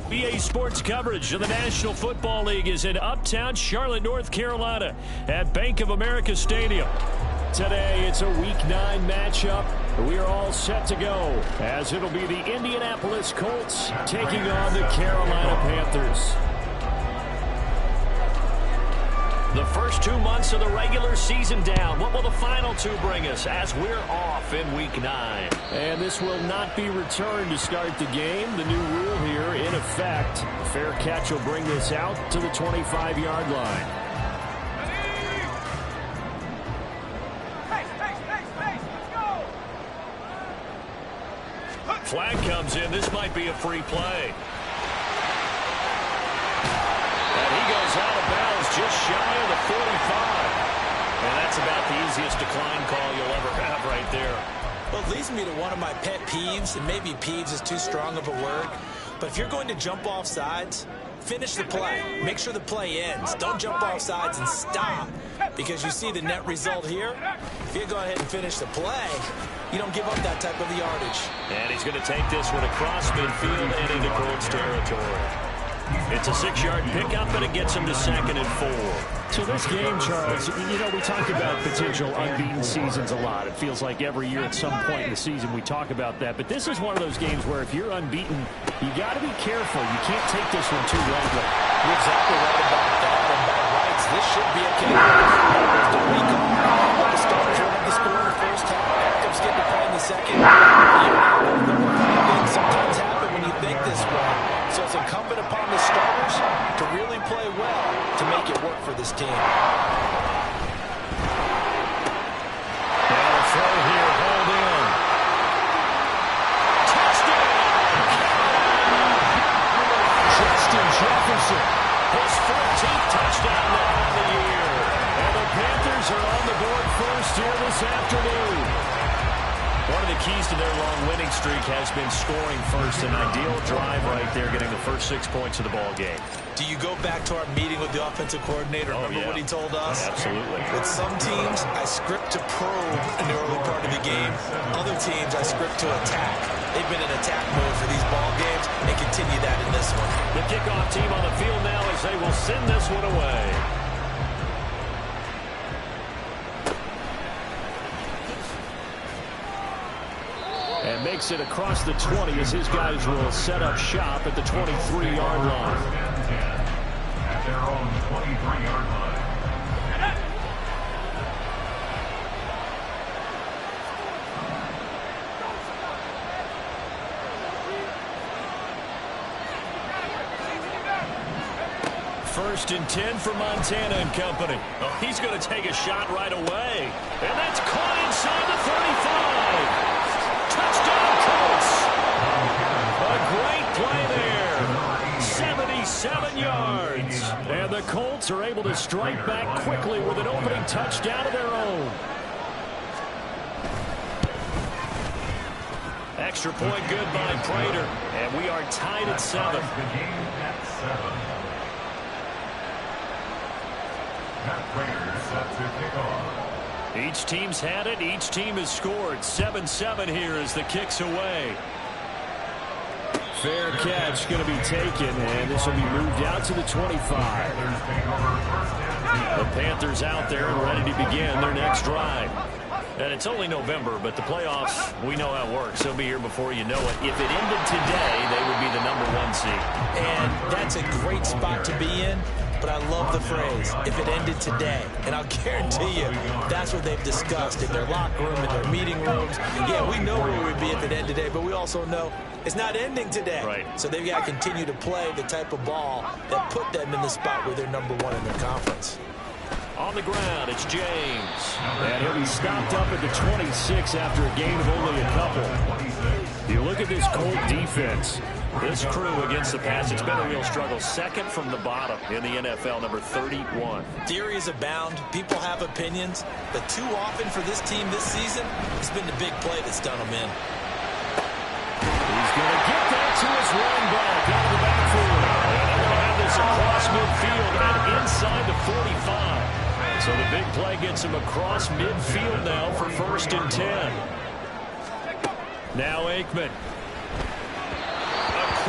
BA Sports coverage of the National Football League is in uptown Charlotte, North Carolina at Bank of America Stadium. Today, it's a Week 9 matchup. We are all set to go, as it'll be the Indianapolis Colts taking on the Carolina Panthers. The first 2 months of the regular season down. What will the final 2 bring us as we're off in Week 9? And this will not be returned to start the game. The new rule here in effect. Fair catch will bring this out to the 25-yard line. Flag comes in. This might be a free play. And he goes out of bounds just shy of the 45. And that's about the easiest decline call you'll ever have right there. Well, it leads me to one of my pet peeves, and maybe peeves is too strong of a word, but if you're going to jump off sides, finish the play. Make sure the play ends. Don't jump off sides and stop, because you see the net result here. If you go ahead and finish the play, you don't give up that type of yardage. And he's going to take this one across midfield and into Colts territory. It's a 6-yard pickup, and it gets him to 2nd and 4. So this game, Charles, you know, we talk about potential unbeaten seasons a lot. It feels like every year at some point in the season we talk about that. But this is one of those games where if you're unbeaten, you got to be careful. You can't take this one too lightly. You're exactly right about that. And by rights, this should be a game. It's a week off. The starters will have the score in the first half. Backups get to play in the second. Things sometimes happen when you think this way. So it's incumbent upon the starters to really play well to make it work for this team. Now a throw here, hold in. Touchdown! Justin Jefferson, his 14th touchdown now of the year. And the Panthers are on the board first here this afternoon. One of the keys to their long winning streak has been scoring first. An ideal drive right there, getting the first 6 points of the ball game. Do you go back to our meeting with the offensive coordinator? Remember what he told us? Absolutely. With some teams, I script to probe in the early part of the game. Other teams, I script to attack. They've been in attack mode for these ball games and continue that in this one. The kickoff team on the field now as they will send this one away. And makes it across the 20 as his guys will set up shop at the 23-yard line. At their own 23-yard line. First and 10 for Montana and company. Oh, he's going to take a shot right away. And that's caught inside the 35. Touchdown, Colts. A great play there. 77 yards. And the Colts are able to strike back quickly with an opening touchdown of their own. Extra point good by Prater. And we are tied at 7. The game at 7. Matt Prater set to kick off. Each team's had it. Each team has scored. 7-7 here as the kick's away. Fair catch going to be taken, and this will be moved out to the 25. The Panthers out there and ready to begin their next drive. And it's only November, but the playoffs, we know how it works. They'll be here before you know it. If it ended today, they would be the #1 seed. And that's a great spot to be in. But I love the phrase, if it ended today. And I'll guarantee you, that's what they've discussed in their locker room, in their meeting rooms. Yeah, we know where we'd be if it ended today, but we also know it's not ending today. Right. So they've got to continue to play the type of ball that put them in the spot where they're #1 in their conference. On the ground, it's James. And he'll be stopped up at the 26 after a gain of only a couple. You look at this Colt defense. This crew against the pass, it's been a real struggle. Second from the bottom in the NFL, number 31. Theories abound. People have opinions. But too often for this team this season, it's been the big play that's done them in. He's going to get that to his running back out of the backfield. And they're going to have this across midfield and inside the 45. So the big play gets him across midfield now for 1st and 10. Now Aikman.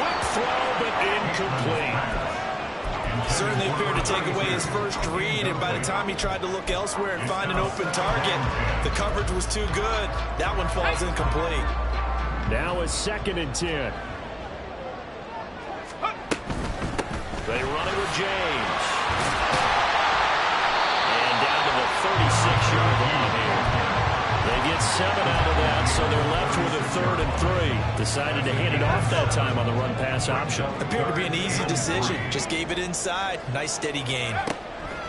quick throw, but incomplete. Certainly appeared to take away his first read, and by the time he tried to look elsewhere and find an open target, the coverage was too good. That one falls incomplete. Now a 2nd and 10. They run it with James. And down to the 36-yard line here. They get 7 out of that, so they're left with a 3rd and 3. Decided to hand it off that time on the run-pass option. Appeared to be an easy decision. Just gave it inside. Nice steady gain.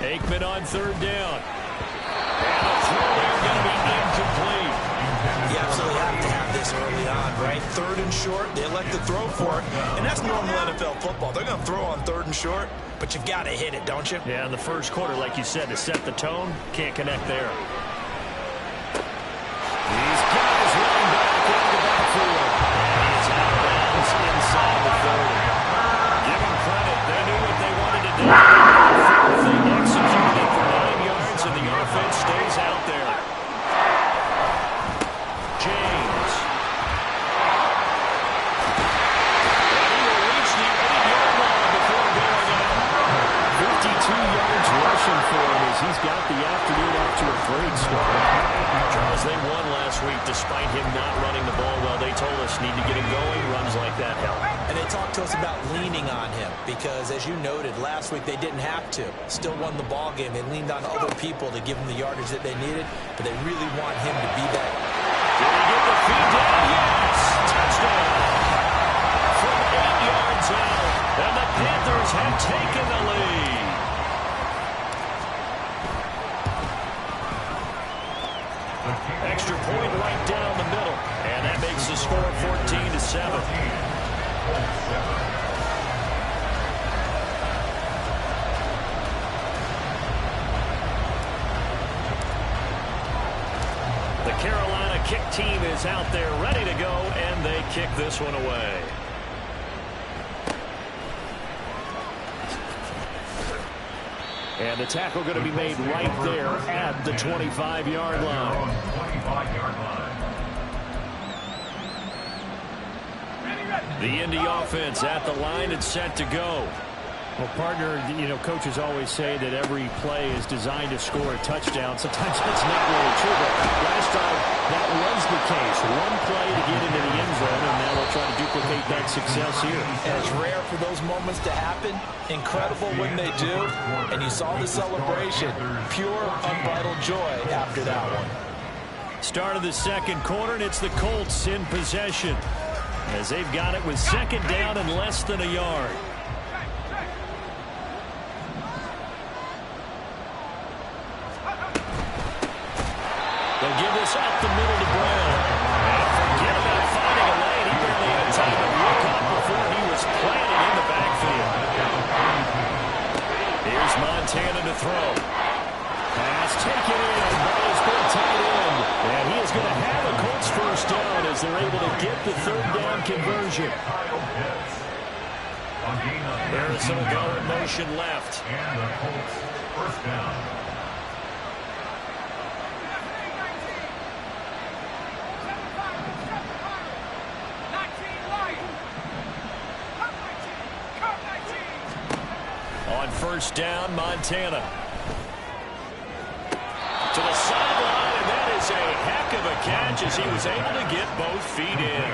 Aikman on 3rd down. And a throw there going to be incomplete. You absolutely have to have this early on, right? 3rd and short, they elect to throw for it. And that's normal NFL football. They're going to throw on 3rd and short, but you've got to hit it, don't you? Yeah, in the first quarter, like you said, to set the tone, can't connect there. These guys running back into the backfield. And he's out of bounds inside the 30. Give him credit. They knew what they wanted to do. They executed it for 9 yards, and the offense stays out there. James. And he will reach the 8-yard line before going out. 52 yards rushing for him as he's got the afternoon off to a great start. Charles, they won last week despite him not running the ball well. They told us need to get him going. Runs like that help. And they talked to us about leaning on him because, as you noted, last week they didn't have to. Still won the ball game. They leaned on other people to give them the yardage that they needed, but they really want him to be that. Did he get the feed down? Yes! Touchdown! From 8 yards out, and the Panthers have taken the lead. Extra point right down the middle, and that makes the score 14-7. The Carolina kick team is out there ready to go, and they kick this one away. And the tackle going to be made right there at the 25-yard line. The Indy offense at the line and set to go. Well, partner, you know, coaches always say that every play is designed to score a touchdown. Sometimes that's not really true, but last time that was the case. One play to get into the end zone, and now they'll try to duplicate that success here. And it's rare for those moments to happen. Incredible when they do. And you saw the celebration. Pure, unbridled joy after that one. Start of the second quarter, and it's the Colts in possession as they've got it with 2nd down and less than a yard. They'll give this up the middle to Brown. And forget about finding a lane. He barely had time to look up before he was planted in the backfield. Here's Montana to throw. Pass taken in by his big tight end. And he is going to have a Colts first down as they're able to get the 3rd down conversion. Harrison will go in motion left. And the Colts first down. On 1st down, Montana. To the sideline, and that is a heck of a catch as he was able to get both feet in.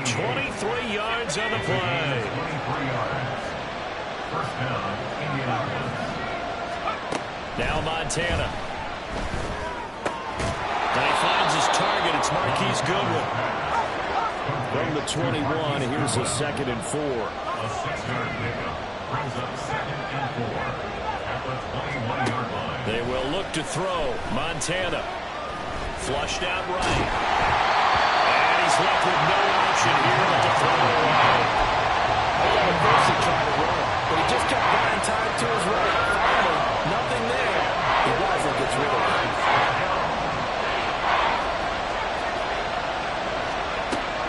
23 yards on the play. 23 yards. First down, Indianapolis. Now Montana. And he finds his target. It's Marquise Goodwin. From the 21, here's a 2nd and 4. A 6-yard pickup brings up 2nd and 4 at the 21-yard line. They will look to throw. Montana. Flushed out right. And he's left with no option here but to throw away. At first he tried to run, but he just kept buying time to his right. Finally, nothing there. He wisely gets rid of it.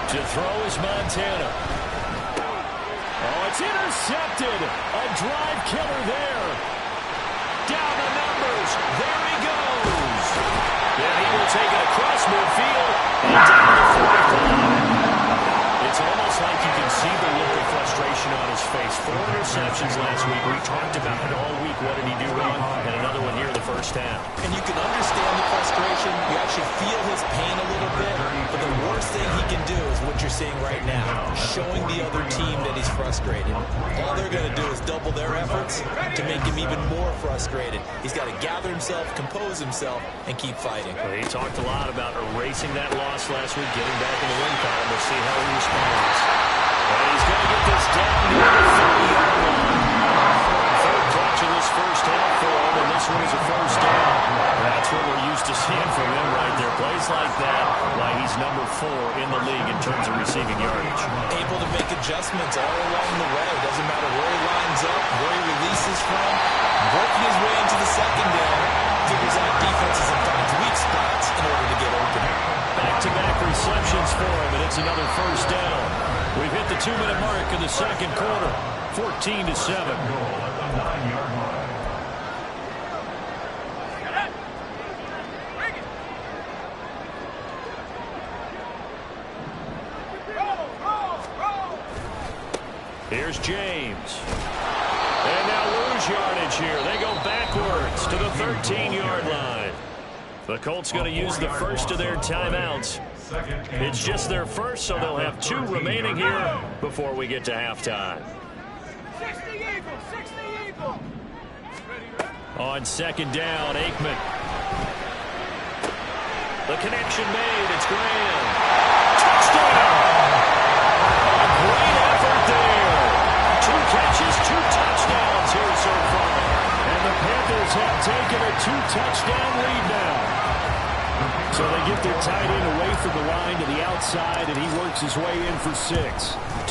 To throw is Montana. Oh, it's intercepted. A drive killer there. Down the numbers. There he goes. Yeah, he will take it across midfield and down the 45. It's almost like you can see the look of interceptions last week. We talked about it all week. What did he do wrong? And another one here in the first half. And you can understand the frustration. You actually feel his pain a little bit. But the worst thing he can do is what you're seeing right now, showing the other team that he's frustrated. All they're going to do is double their efforts to make him even more frustrated. He's got to gather himself, compose himself, and keep fighting. Well, he talked a lot about erasing that loss last week, getting back in the win column. We'll see how he responds. And he's going to get this down near the 30-yard line. Third catch in this first half for him, and this one is a first down. That's what we're used to seeing from him right there. Plays like that, why he's number 4 in the league in terms of receiving yardage. Able to make adjustments all along the way. Doesn't matter where he lines up, where he releases from. Working his way into the second down. Figures out defenses and finds weak spots in order to get open. Back-to-back receptions for him, and it's another first down. We've hit the 2-minute mark in the second quarter. 14-7. Here's James. And now lose yardage here. They go backwards to the 13-yard line. The Colts going to use the first of their timeouts. It's just their first, so they'll have 2 remaining here before we get to halftime. 60 Eagle. On second down, Aikman. The connection made. It's Graham. Touchdown! Great effort there. 2 catches, 2 touchdowns here so far. And the Panthers have taken a 2-touchdown lead now. So they get their tight end away from the line to the outside, and he works his way in for 6.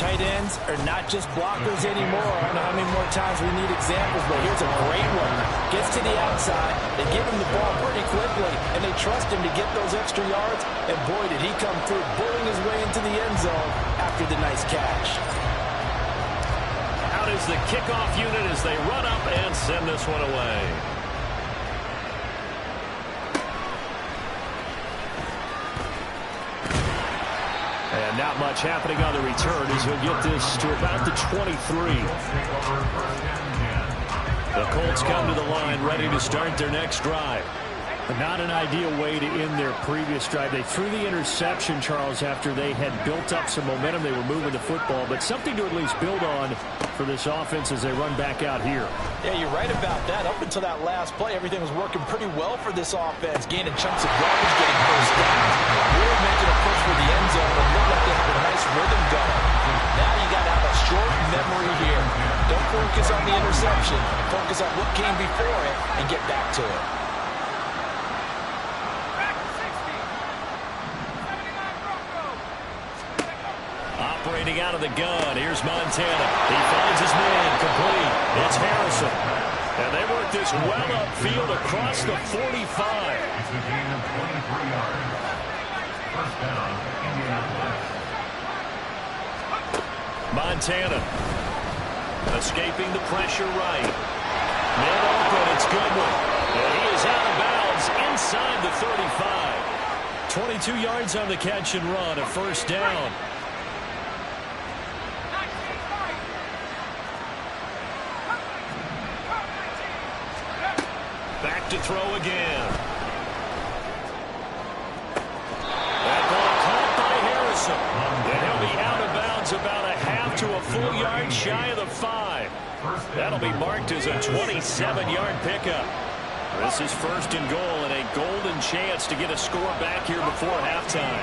Tight ends are not just blockers anymore. I don't know how many more times we need examples, but here's a great one. Gets to the outside, they give him the ball pretty quickly, and they trust him to get those extra yards, and boy, did he come through, bulling his way into the end zone after the nice catch. Out is the kickoff unit as they run up and send this one away. And not much happening on the return as he'll get this to about the 23. The Colts come to the line ready to start their next drive. Not an ideal way to end their previous drive. They threw the interception, Charles, after they had built up some momentum. They were moving the football, but something to at least build on for this offense as they run back out here. Yeah, you're right about that. Up until that last play, everything was working pretty well for this offense, gaining chunks of garbage, getting first downs. Really making a push for the end zone, but looked like they had a nice rhythm going. Now you got to have a short memory here. Don't focus on the interception. Focus on what came before it and get back to it. Operating out of the gun, here's Montana. He finds his man, complete. It's Harrison. And they work this well upfield across the 45. It's a gain of 23 yards. First down, Indianapolis. Montana escaping the pressure right. Man open, it's Goodwin. And he is out of bounds inside the 35. 22 yards on the catch and run, a first down. Back to throw again. That ball caught by Harrison. And he'll be out of bounds about a half to a full yard shy of the 5. That'll be marked as a 27-yard pickup. This is first and goal and a golden chance to get a score back here before halftime.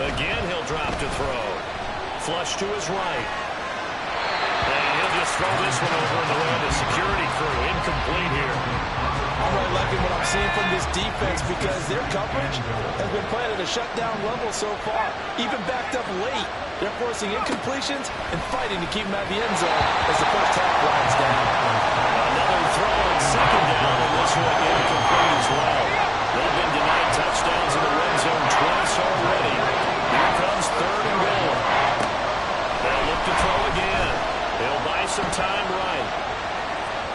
Again, he'll drop to throw. Flush to his right. And he'll just throw this one over in the way of the security crew. Incomplete here. I'm really liking what I'm seeing from this defense because their coverage has been playing at a shutdown level so far. Even backed up late, they're forcing incompletions and fighting to keep them at the end zone as the first half winds down. Another throw on second down, and this one incomplete as well. They've been denied touchdowns in the red zone twice already. Here comes third and goal. They'll look to throw again. They'll buy some time right.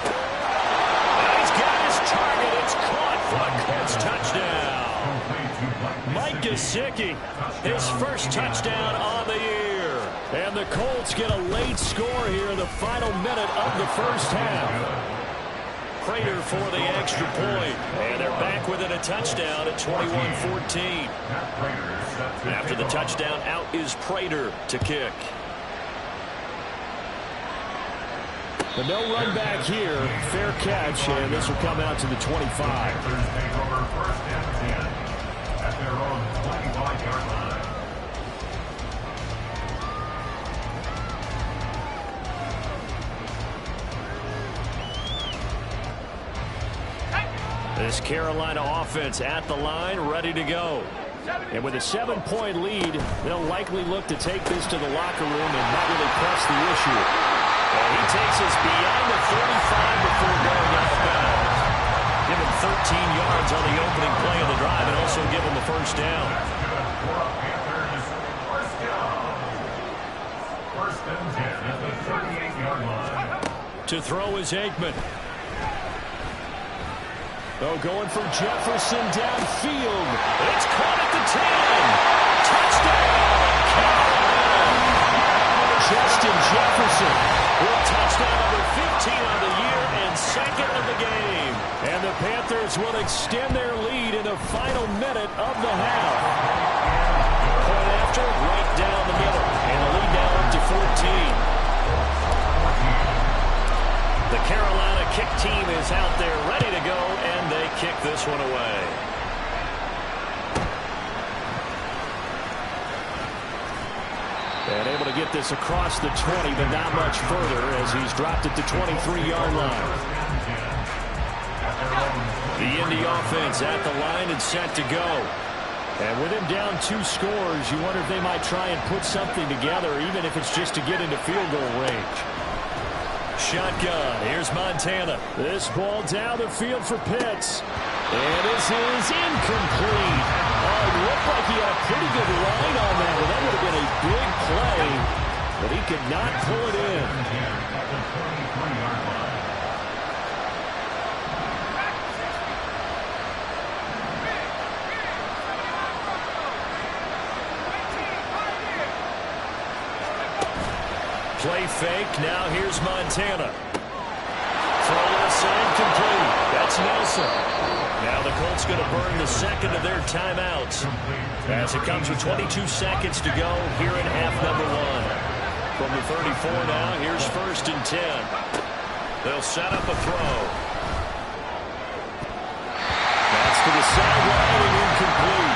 And he's got his target. It's caught for a Colts touchdown. Mike Gesicki, his first touchdown on the year. And the Colts get a late score here in the final minute of the first half. Prater for the extra point. And they're back within a touchdown at 21-14. After the touchdown, out is Prater to kick. But no run back here. Fair catch, and this will come out to the 25. Take over first and 10 at their own 25-yard line. This Carolina offense at the line, ready to go. And with a 7-point lead, they'll likely look to take this to the locker room and not really press the issue. And he takes us beyond the 35 before going out of bounds. Give him 13 yards on the opening play of the drive and also give him a first down. First and 10 at the 38-yard line. To throw is Aikman. Oh, going for Jefferson downfield. It's caught at the 10. Touchdown, Carolina. Justin Jefferson with touchdown number 15 on the year and second of the game. And the Panthers will extend their lead in the final minute of the half. Point after, right down the middle. And the lead now up to 14. The Carolina kick team is out there ready to go, and they kick this one away. And able to get this across the 20, but not much further as he's dropped it to 23-yard line. The Indy offense at the line and set to go. And with him down 2 scores, you wonder if they might try and put something together, even if it's just to get into field goal range. Shotgun. Here's Montana. This ball down the field for Pitts. And this is incomplete. Oh, it looked like he had a pretty good line on that. And that would have been a big play. But he could not pull it in. Play fake. Now here's Montana. Throw left side complete. That's Nelson. Now the Colts going to burn the second of their timeouts as it comes with 22 seconds to go here in half number 1. From the 34 now, here's first and 10. They'll set up a throw. That's to the sideline and incomplete.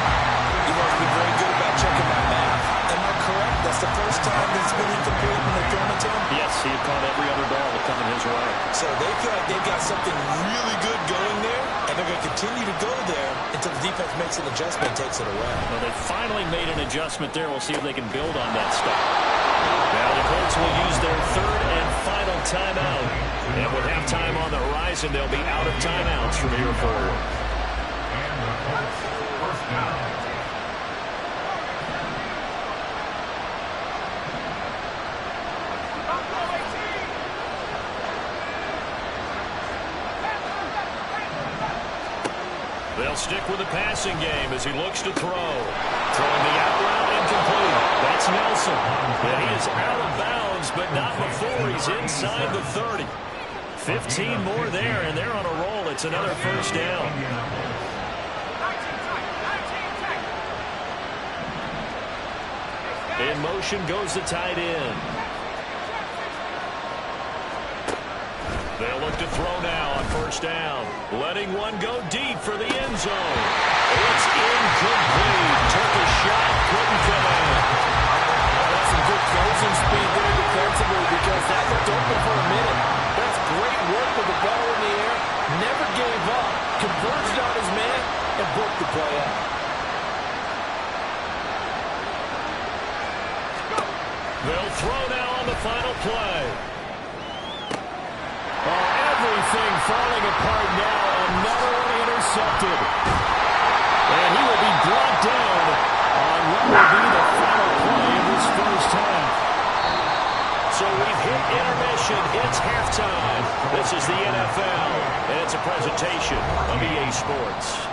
You must be very good about checking my math. Am I correct? That's the first time that's been incomplete when they've thrown it to him? Yes, he had caught every other ball that coming his way. So they feel like they've got something really good going there, and they're going to continue to go there until the defense makes an adjustment and takes it away. Well, they finally made an adjustment there. We'll see if they can build on that stuff. Now the Colts will use their third and final timeout. And with halftime on the horizon, they'll be out of timeouts from here forward. And the Colts first down. They'll stick with the passing game as he looks to throw. Throwing the out route incomplete. That's Nelson. And he is out of bounds, but not before he's inside the 30. 15 more there, and they're on a roll. It's another first down. In motion goes the tight end. They'll look to throw now on first down. Letting one go deep for the end zone. It's incomplete. Took a shot, couldn't come in. That's some good closing speed there defensively because that looked open for a minute. That's great work with the ball in the air. Never gave up. Converged on his man and broke the play out. They'll throw now on the final play. Everything falling apart now. Another one intercepted. And he will be brought down on what will be the final play of this first half. So we've hit intermission. It's halftime. This is the NFL, and it's a presentation of EA Sports.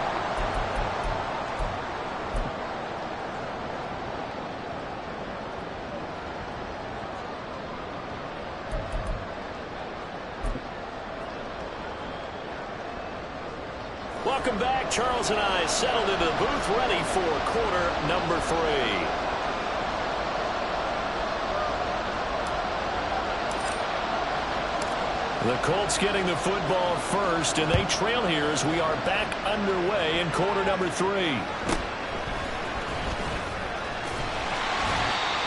Welcome back. Charles and I settled into the booth, ready for quarter number 3. The Colts getting the football first, and they trail here as we are back underway in quarter number 3.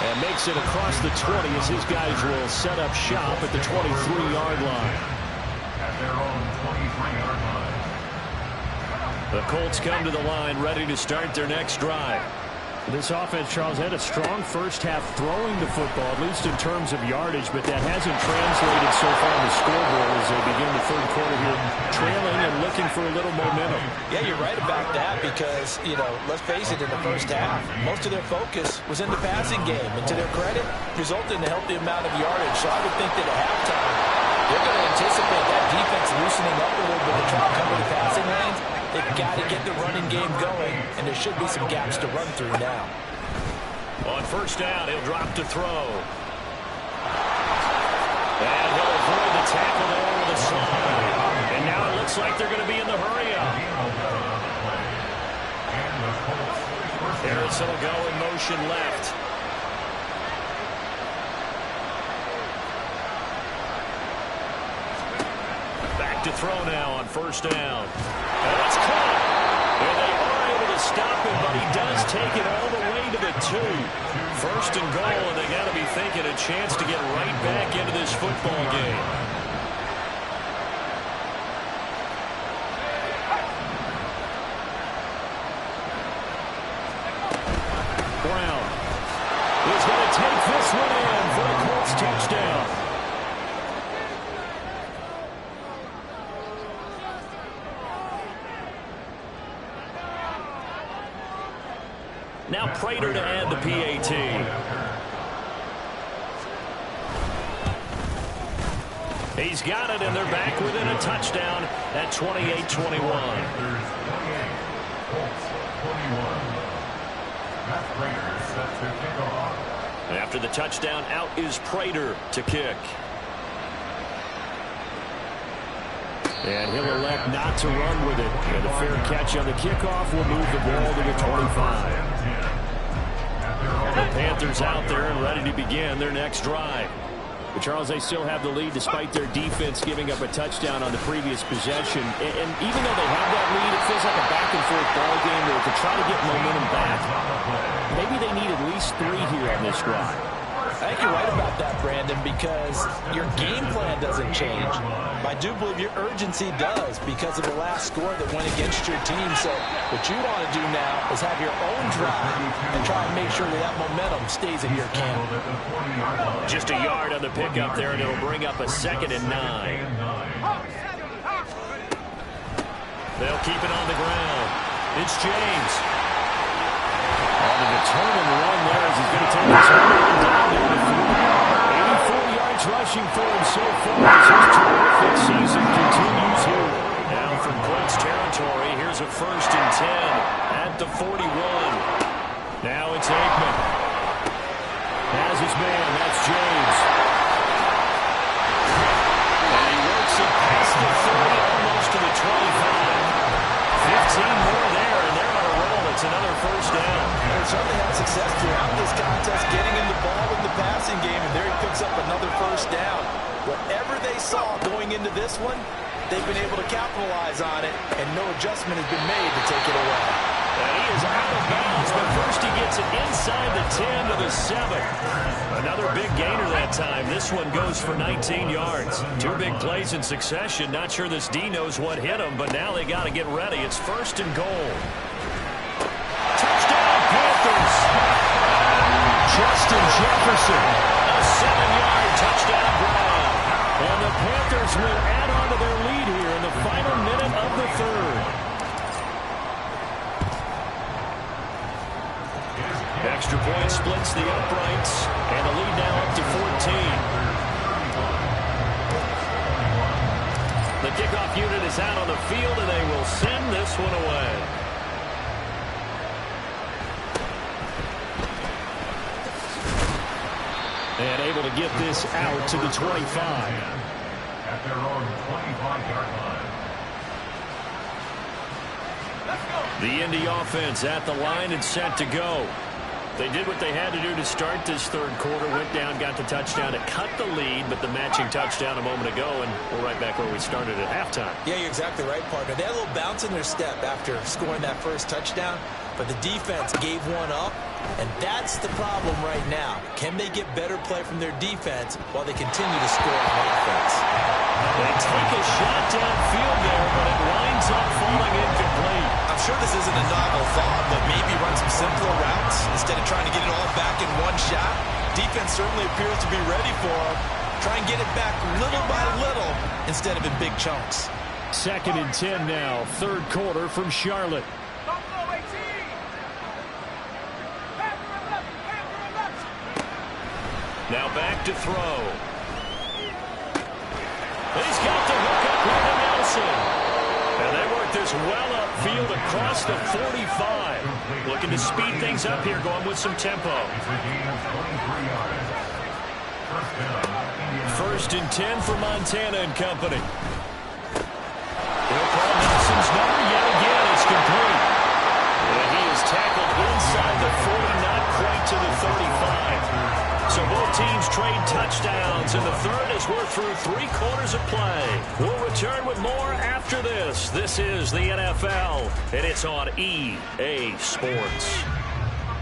And makes it across the 20 as his guys will set up shop at the 23-yard line. At their own 23-yard line. The Colts come to the line ready to start their next drive. This offense, Charles, had a strong first half throwing the football, at least in terms of yardage, but that hasn't translated so far on the scoreboard as they begin the third quarter here, trailing and looking for a little momentum. Yeah, you're right about that because, let's face it, in the first half, most of their focus was in the passing game. And to their credit, resulted in a healthy amount of yardage. So I would think that at halftime, they're going to anticipate that defense loosening up a little bit to try to cover the passing lanes. They've got to get the running game going, and there should be some gaps to run through now. On first down, he'll drop to throw. And he'll avoid the tackle there over the side. And now it looks like they're going to be in the hurry-up. Harrison will go in motion left. Back to throw now on first down. And it's caught. And they are able to stop him, but he does take it all the way to the 2. First and goal, and they got to be thinking a chance to get right back into this football game. Brown is going to take this one in for the Colts touchdown. Now Prater to add the PAT. He's got it, and they're back within a touchdown at 28-21. After the touchdown, out is Prater to kick. And he'll elect not to run with it. And a fair catch on the kickoff will move the ball to the 25. The Panthers out there and ready to begin their next drive. But Charles, they still have the lead despite their defense giving up a touchdown on the previous possession. And even though they have that lead, it feels like a back-and-forth ball game where to try to get momentum back, maybe they need at least 3 here on this drive. I think you're right about that, Brandon, because your game plan doesn't change. I do believe your urgency does because of the last score that went against your team. So what you want to do now is have your own drive and try and make sure that momentum stays in your camp. Just a yard on the pickup there, and it'll bring up a 2nd and 9. They'll keep it on the ground. It's James. On a determined run there as he's going to take the turn down there to 84 yards rushing for him so far. His terrific season continues here. Now from Colts territory, here's a 1st and 10 at the 41. Now it's Aikman. Has his man, that's James. And he works it past the 30, almost to the 25. 15 more there, and they're on a roll. It's another 1st down. They certainly had success throughout this contest getting in the ball in the passing game, and there he picks up another 1st down. Whatever they saw going into this one, they've been able to capitalize on it, and no adjustment has been made to take it away. And he is out of bounds, but first he gets it inside the 10 to the 7. Another big gainer that time. This one goes for 19 yards. 2 big plays in succession. Not sure this D knows what hit him, but now they got to get ready. It's 1st and goal. Touchdown, Panthers. Justin Jefferson. A 7-yard touchdown grab. And the Panthers will add on to their lead here in the final minute of the 3rd. Extra point splits the uprights, and the lead now up to 14. The kickoff unit is out on the field, and they will send this one away. And able to get this out to the 25. At their own 25-yard line. The Indy offense at the line and set to go. They did what they had to do to start this third quarter. Went down, got the touchdown to cut the lead, but the matching touchdown a moment ago, and we're right back where we started at halftime. Yeah, you're exactly right, partner. They had a little bounce in their step after scoring that first touchdown, but the defense gave one up, and that's the problem right now. Can they get better play from their defense while they continue to score on offense? They take a shot downfield there, but it winds up falling incomplete. I'm sure this isn't a novel thought, but maybe run some simpler routes instead of trying to get it all back in one shot. Defense certainly appears to be ready for them. Try and get it back little by little instead of in big chunks. 2nd and 10 now, third quarter from Charlotte. Buffalo 18. Now back to throw. He's got the hook up with Nelson. And they work this well upfield across the 45. Looking to speed things up here, going with some tempo. 1st and 10 for Montana and company. They'll call Nelson's number yet again. It's complete. And he is tackled inside the 40, not quite to the 35. So both teams trade touchdowns, and the third as we're through 3 quarters of play. We'll return with more after this. This is the NFL, and it's on EA Sports.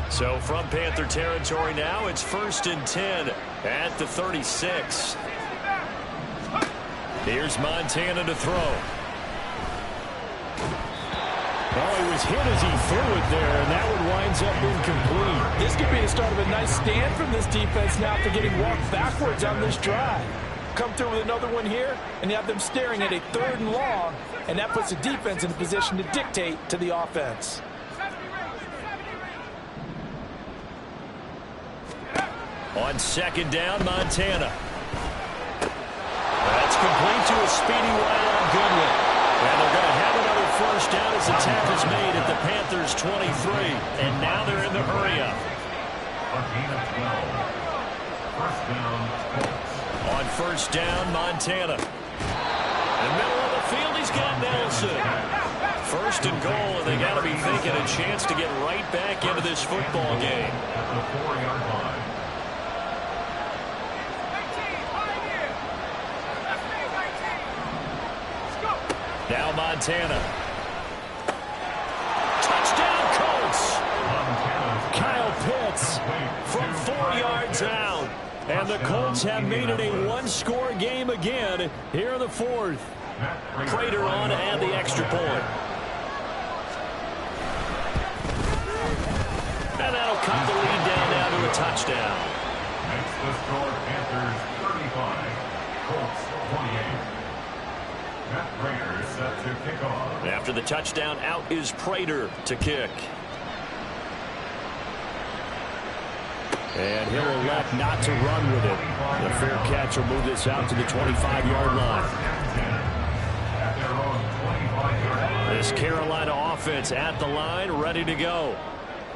So from Panther territory now, it's 1st and 10 at the 36. Here's Montana to throw. Oh, he was hit as he threw it there, and that one winds up incomplete. This could be the start of a nice stand from this defense now after getting walked backwards on this drive. Come through with another one here, and you have them staring at a 3rd and long, and that puts the defense in a position to dictate to the offense. On 2nd down, Montana. That's complete to a speedy Ryan Goodwin. And they're going to have another 1st down as the tackle's made at the Panthers' 23. And now they're in the hurry-up. On 1st down, Montana. In the middle of the field, he's got Nelson. 1st and goal, and they got to be thinking a chance to get right back into this football game. At the 4-yard line. Now Montana. Touchdown, Colts. Kyle Pitts From 4 yards out. And the Colts have made it a 1-score game again here in the 4th. Prater on to add the extra point. And that'll cut the lead down now to a touchdown. Makes the score Panthers 35, Colts 28. Matt Prater set to kick off. After the touchdown, out is Prater to kick. And he'll elect not to run with it. The fair catch will move this out to the 25-yard line. At their own 25-yard line. This Carolina offense at the line, ready to go.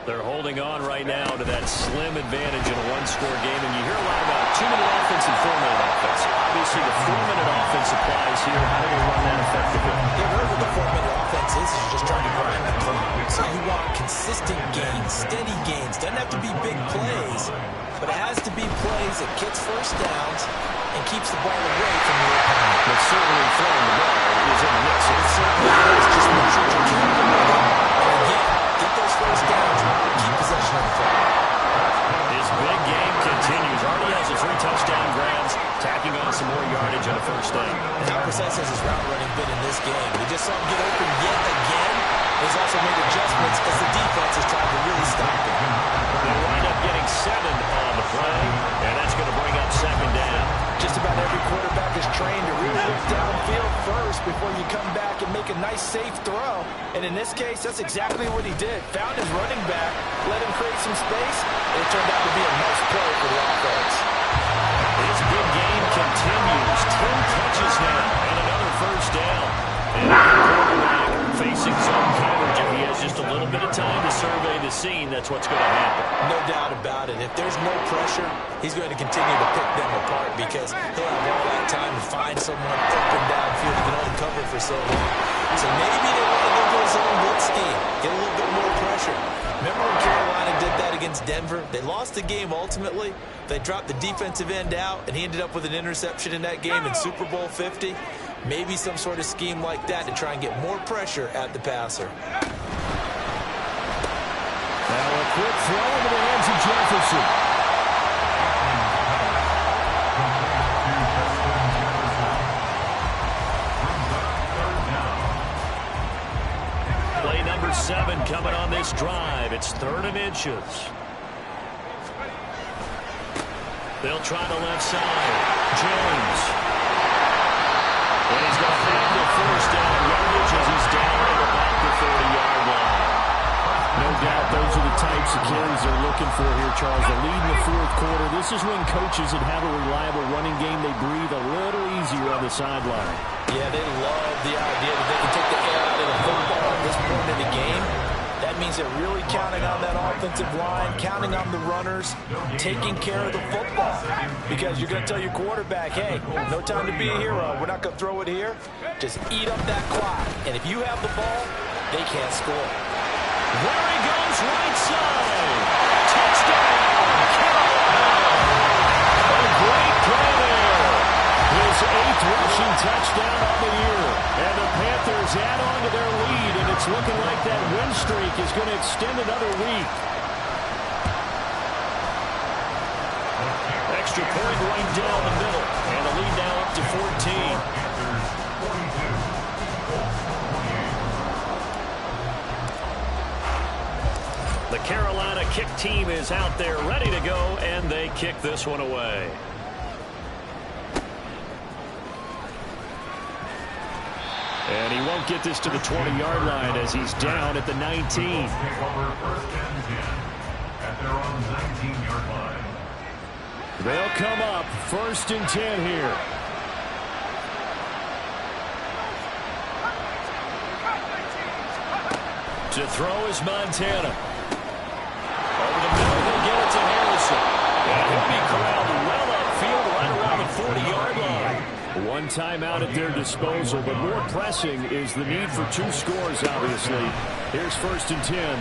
They're holding on right now to that slim advantage in a 1-score game. And you hear a lot about 2-minute offense and 4-minute offense. Obviously, the 4-minute offense applies here. How do they run that effectively? Yeah, really what the 4-minute offense is you're just trying to grind the clock. So you want consistent gains, steady gains. Doesn't have to be big plays, but it has to be plays that gets 1st downs and keeps the ball away from the opponent. But certainly throwing the ball is in the mix. It certainly is. Just make sure you keep the ball. And again, get those 1st downs. Keep possession of the ball. His big game continues. Already has his 3 touchdown grabs, tacking on some more yardage on a 1st down. And how precise has his route running been in this game? We just saw him get open yet again. He's also made adjustments as the defense has tried to really stop him. They wind up getting 7 on the play, and that's going to bring up 2nd down. Just about every quarterback is trained to really look downfield first before you come back and make a nice, safe throw. And in this case, that's exactly what he did. Found his running back, let him create some space, and it turned out to be a nice play for the offense. His big game continues. 10 catches now, and another 1st down. And the quarterback facing zone coverage. If he has just a little bit of time to survey the scene, that's what's going to happen. No doubt about it. if there's no pressure, he's going to continue to pick them apart because he'll have all that time to find someone open downfield. He can only cover for so long. So maybe they want to go to his own blitz scheme, get a little bit more pressure. Remember when Carolina did that against Denver? They lost the game ultimately. They dropped the defensive end out, and he ended up with an interception in that game in Super Bowl 50. Maybe some sort of scheme like that to try and get more pressure at the passer. Now a quick throw into the hands of Jefferson. Play number 7 coming on this drive. It's 3rd and inches. They'll try the left side. James. And he's going to have the first down yardage as he's down at about the 30-yard line. No doubt those are the types of carries they're looking for here, Charles. The lead in the 4th quarter. This is when coaches that have a reliable running game, they breathe a little easier on the sideline. Yeah, they love the idea that they can take the air out of the football at this point in the game. That means they're really counting on that offensive line, counting on the runners, taking care of the football. Because you're going to tell your quarterback, hey, no time to be a hero. We're not going to throw it here. Just eat up that clock. And if you have the ball, they can't score. There he goes, right side. Touchdown, Carolina. A great play there. His 8th rushing touchdown of the year. And the Panthers add on to their lead, and it's looking like that win streak is going to extend another week. Extra point right down the middle. And the lead now up to 14. The Carolina kick team is out there ready to go, and they kick this one away. And he won't get this to the 20-yard line as he's down at the 19. At their own 19-yard line. They'll come up 1st and 10 here. To throw is Montana. Over the middle, they'll get it to Harrison. And he'll be corralled well upfield right around the 40-yard line. One timeout at their disposal, but more pressing is the need for 2 scores, obviously. Here's 1st and 10.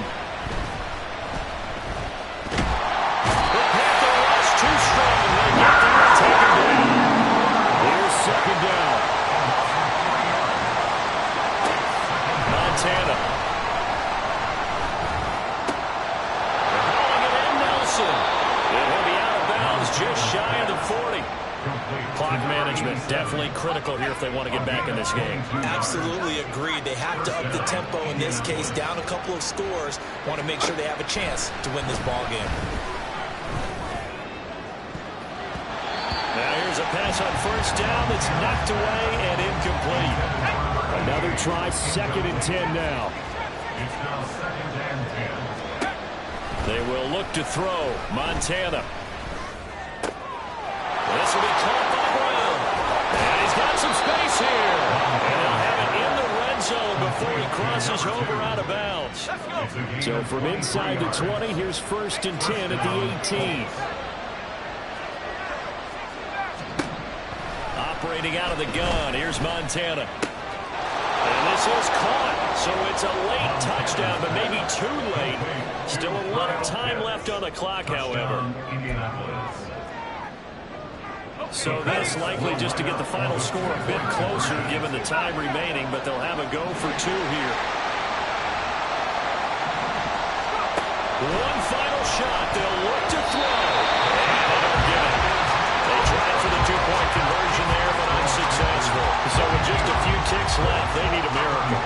The Panther rush too strong. They get there and take him down. Here's 2nd down. Montana. They're calling it in, Nelson. And he'll be out of bounds just shy of the 40. Clock management definitely critical here if they want to get back in this game. Absolutely agreed. They have to up the tempo in this case, down a couple of scores. Want to make sure they have a chance to win this ball game. Now here's a pass on 1st down that's knocked away and incomplete. Another try, 2nd and 10 now. It's now 2nd and 10. They will look to throw. Montana. This will be caught by Brown. And he's got some space here. And he'll have it in the red zone before he crosses over out of bounds. So from inside the 20, here's 1st and 10 at the 18. Operating out of the gun, here's Montana. And this is caught. So it's a late touchdown, but maybe too late. Still a little time left on the clock, however. So this likely just to get the final score a bit closer given the time remaining, but they'll have a go for 2 here. One final shot. They'll look to throw. And they don't get it. They tried for the 2-point conversion there, but unsuccessful. So with just a few ticks left, they need a miracle.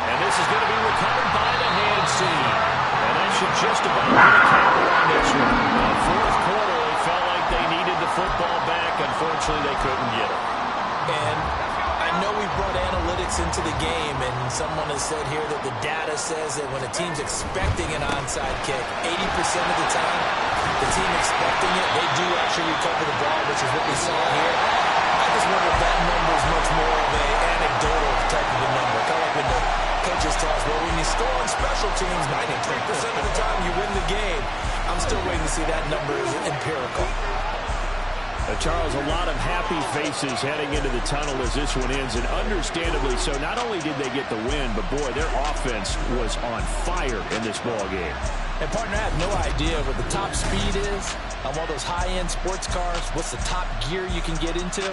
And this is going to be recovered by the hand seam. And that should just about put a counter on this one. The 4th quarter, they felt like they needed the football back. Unfortunately, they couldn't get it. And I know we brought analytics into the game, and someone has said here that the data says that when a team's expecting an onside kick, 80% of the time, the team expecting it, they do actually recover the ball, which is what we saw here. I just wonder if that number is much more of an anecdotal type of a number. Kind of like when the coach coaches tell us, well, when you score on special teams, 93% of the time you win the game. I'm still waiting to see that number is empirical. Charles, a lot of happy faces heading into the tunnel as this one ends, and understandably so. Not only did they get the win, but, boy, their offense was on fire in this ball game. And, partner, I have no idea what the top speed is on one of those high-end sports cars. What's the top gear you can get into?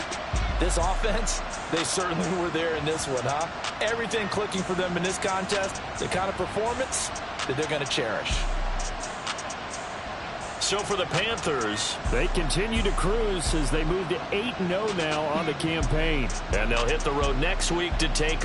This offense, they certainly were there in this one, huh? Everything clicking for them in this contest, the kind of performance that they're going to cherish. So for the Panthers, they continue to cruise as they move to 8-0 now on the campaign. and they'll hit the road next week to take